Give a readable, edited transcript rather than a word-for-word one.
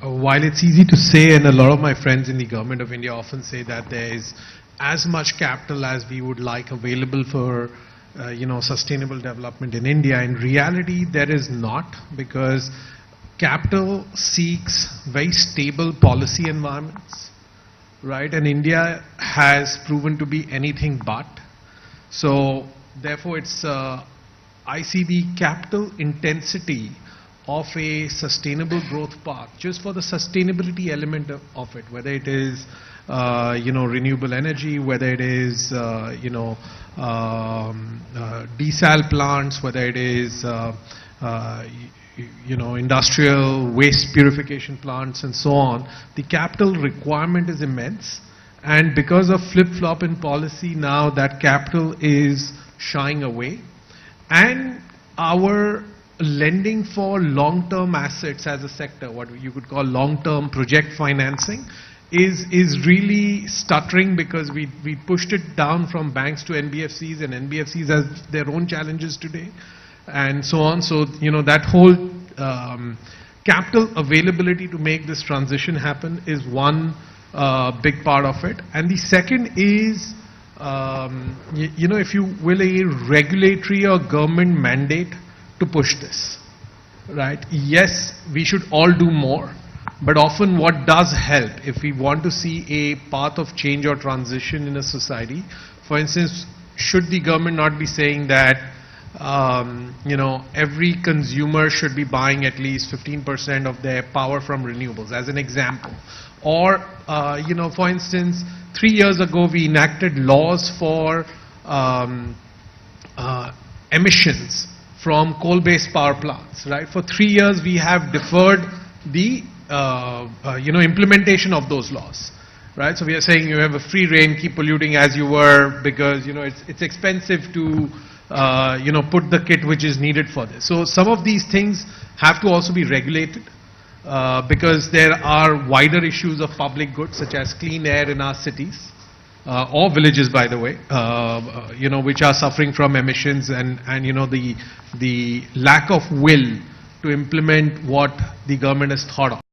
while it's easy to say, and a lot of my friends in the government of India often say that there is as much capital as we would like available for sustainable development in India. In reality, there is not, because capital seeks very stable policy environments, right? And India has proven to be anything but. So therefore, I see the capital intensity of a sustainable growth path, just for the sustainability element of it, whether it is renewable energy, whether it is desal plants, whether it is industrial waste purification plants and so on. The capital requirement is immense, and because of flip-flop in policy now, that capital is shying away, and our lending for long-term assets as a sector, what you could call long-term project financing, is really stuttering, because we pushed it down from banks to NBFCs, and NBFCs have their own challenges today, and so on. So that whole capital availability to make this transition happen is one big part of it. And the second is if you will, a regulatory or government mandate to push this, right? Yes, we should all do more, but often what does help, if we want to see a path of change or transition in a society, for instance, should the government not be saying that every consumer should be buying at least 15% of their power from renewables, as an example? Or, for instance, 3 years ago we enacted laws for emissions from coal-based power plants, right? For 3 years we have deferred the implementation of those laws, right? So we are saying you have a free rein, keep polluting as you were, because it's expensive to put the kit which is needed for this. So some of these things have to also be regulated, because there are wider issues of public goods such as clean air in our cities, or villages, by the way, which are suffering from emissions, and the lack of will to implement what the government has thought of.